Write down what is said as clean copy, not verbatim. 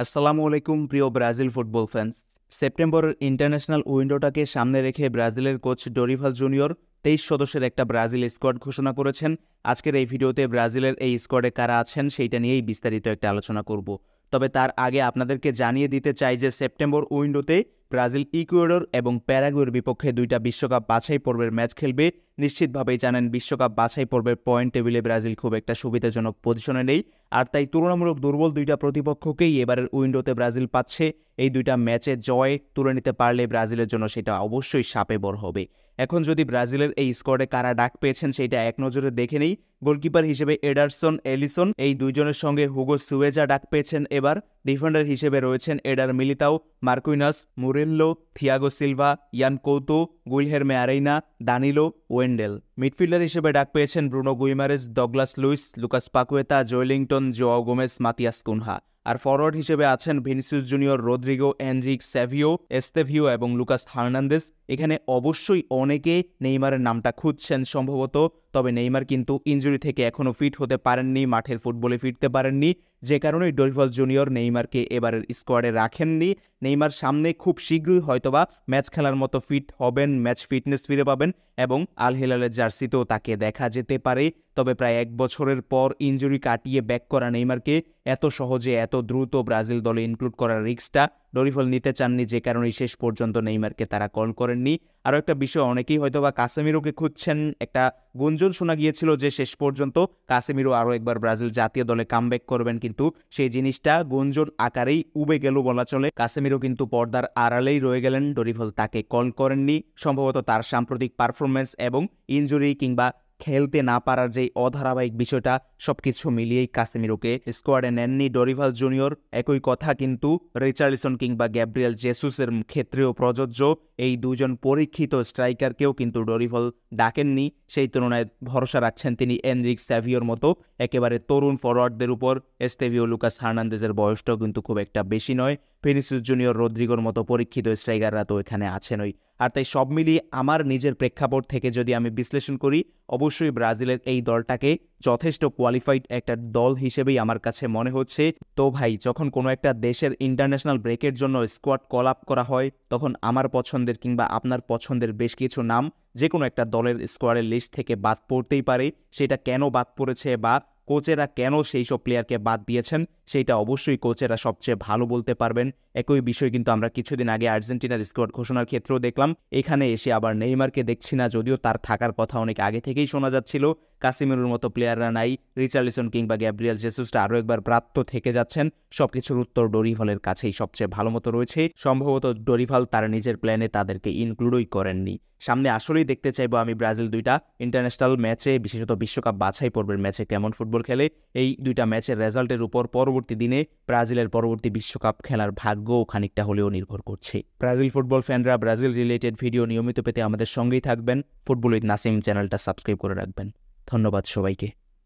আসসালামু আলাইকুম প্রিয় ব্রাজিল ফুটবল ফ্যান্স। সেপ্টেম্বরের ইন্টারন্যাশনাল উইন্ডোটাকে সামনে রেখে ব্রাজিলের কোচ ডরিভাল জুনিয়র ২৩ সদস্যের একটা ব্রাজিল স্কোয়াড ঘোষণা করেছেন। আজকের এই ভিডিওতে ব্রাজিলের এই স্কোয়াডে কারা আছেন সেইটা নিয়েই বিস্তারিত একটা আলোচনা করব। তবে তার আগে আপনাদেরকে জানিয়ে দিতে চাই যে সেপ্টেম্বর উইন্ডোতে ব্রাজিল ইকুয়েডর এবং প্যারাগুয়ের বিপক্ষে দুইটা বিশ্বকাপ বাছাই পর্বের ম্যাচ খেলবে। নিশ্চিতভাবেই জানেন বিশ্বকাপ বাছাই পর্বের পয়েন্ট টেবিলে ব্রাজিল খুব একটা সুবিধাজনক পজিশনে নেই, আর তাই তুলনামূলক দুর্বল দুইটা প্রতিপক্ষকেই এবারের উইন্ডোতে ব্রাজিল পাচ্ছে। এই দুইটা ম্যাচে জয় তুলে নিতে পারলে ব্রাজিলের জন্য সেটা অবশ্যই শাপে বর হবে। এখন যদি ব্রাজিলের এই স্কোয়াডে কারা ডাক পেয়েছেন সেইটা এক নজরে দেখে নেই। গোলকিপার হিসেবে এডারসন এলিসন, এই দুইজনের সঙ্গে হুগো সুয়েজা ডাক পেয়েছেন এবার। ডিফেন্ডার হিসেবে রয়েছেন Eder Militao, Marquinhos, Murillo, Thiago Silva, Yan Couto, Guilherme Arana, Danilo, Wendell. Midfielder হিসেবে ডাক পেয়েছেন Bruno Guimaraes, Douglas Luiz, Lucas Paqueta, Joelinton, Joao Gomes, Matheus Cunha. আর ফরওয়ার্ড হিসেবে আছেন Vinicius Junior, Rodrygo, Endrick Savio, Estevao এবং Lucas Hernandez. এখানে অবশ্যই অনেকে নেইমারের নামটা খুঁজছেন সম্ভবত, তবে নেইমার কিন্তু ইনজুরি থেকে এখনও ফিট হতে পারেননি, মাঠের ফুটবলে ফিরতে পারেননি, যে কারণেই ডরিভাল জুনিয়র নেইমারকে এবারের স্কোয়াডে রাখেননি। নেইমার সামনে খুব শীঘ্রই হয়তোবা ম্যাচ খেলার মতো ফিট হবেন, ম্যাচ ফিটনেস ফিরে পাবেন এবং আল হিলালের জার্সিতেও তাকে দেখা যেতে পারে। তবে প্রায় এক বছরের পর ইনজুরি কাটিয়ে ব্যাক করা নেইমারকে এত সহজে এত দ্রুত ব্রাজিল দলে ইনক্লুড করার রিস্কটা ডরিভাল নিতে চাননি, যে কারণেই শেষ পর্যন্ত নেইমারকে তারা কল করেননি। আরও একটা বিষয়, অনেকেই হয়তোবা কাসেমিরোকে খুঁজছেন। একটা গুঞ্জন শোনা গিয়েছিল যে শেষ পর্যন্ত কাসেমিরো আরও একবার ব্রাজিল জাতীয় দলে কামব্যাক করবেন, কিন্তু সেই জিনিসটা গুঞ্জন আকারেই উবে গেল বলা চলে। কাসেমিরো কিন্তু পর্দার আড়ালেই রয়ে গেলেন, ডরিভাল তাকে কল করেননি। সম্ভবত তার সাম্প্রতিক পারফরমেন্স এবং ইনজুরি কিংবা খেলতে না পারার যে অধারাবাহিক বিষয়টা সবকিছু মিলিয়েই কাসেমিরোকে স্কোয়াডে নেননি ডরিভাল জুনিয়র। একই কথা কিন্তু রিচার্লিসন কিংবা গ্যাব্রিয়েল জেসুসের ক্ষেত্রেও প্রযোজ্য। এই দুজন পরীক্ষিত স্ট্রাইকারকেও কিন্তু ডরিভাল ডাকেননি। সেই তুলনায় ভরসা রাখছেন তিনি এনরিক স্যাভিওর মতো একেবারে তরুণ ফরওয়ার্ডদের উপর। এস্তেভিও, লুকাস হার্নান্দেজের বয়সটাও কিন্তু খুব একটা বেশি নয়। ভিনিসিয়াস জুনিয়র, রদ্রিগোর মতো পরীক্ষিত স্ট্রাইকাররা তো এখানে আছেনই। আর তাই সব মিলিয়ে আমার নিজের প্রেক্ষাপট থেকে যদি আমি বিশ্লেষণ করি, অবশ্যই ব্রাজিলের এই দলটাকে যথেষ্ট কোয়ালিফাইড একটা দল হিসেবেই আমার কাছে মনে হচ্ছে। তো ভাই, যখন কোনো একটা দেশের ইন্টারন্যাশনাল ব্রেকের জন্য স্কোয়াড কল আপ করা হয়, তখন আমার পছন্দের কিংবা আপনার পছন্দের বেশ কিছু নাম যে কোনো একটা দলের স্কোয়াডের লিস্ট থেকে বাদ পড়তেই পারে। সেটা কেন বাদ পড়েছে বা কোচেরা কেন সেই সব প্লেয়ারকে বাদ দিয়েছেন, সেইটা অবশ্যই কোচেরা সবচেয়ে ভালো বলতে পারবেন। একই বিষয় কিন্তু আমরা কিছুদিন আগে আর্জেন্টিনার স্কোয়াড ঘোষণার ক্ষেত্রেও দেখলাম। এখানে এসে আবার নেইমারকে দেখছি না, যদিও তার থাকার কথা অনেক আগে থেকেই শোনা যাচ্ছিল। কাসিমিরোর মতো প্লেয়াররা নাই, রিচার্লিসন কিংবা গ্যাব্রিয়েল জেসুসটা আরও একবার প্রাপ্ত থেকে যাচ্ছেন। সবকিছুর উত্তর ডরিভালের কাছেই সবচেয়ে ভালো মতো রয়েছে। সম্ভবত ডরিভাল তার নিজের প্ল্যানে তাদেরকে ইনক্লুডই করেননি। সামনে আসলেই দেখতে চাইবো আমি ব্রাজিল দুইটা ইন্টারন্যাশনাল ম্যাচে, বিশেষত বিশ্বকাপ বাছাই পর্বের ম্যাচে কেমন ফুটবল খেলে। এই দুইটা ম্যাচের রেজাল্টের উপর পরবর্তী দিনে ব্রাজিলের পরবর্তী বিশ্বকাপ খেলার ভাগ্যও খানিকটা হলেও নির্ভর করছে। ব্রাজিল ফুটবল ফ্যানরা ব্রাজিল রিলেটেড ভিডিও নিয়মিত পেতে আমাদের সঙ্গেই থাকবেন। ফুটবল উইথ নাসিম চ্যানেলটা সাবস্ক্রাইব করে রাখবেন। ধন্যবাদ সবাইকে।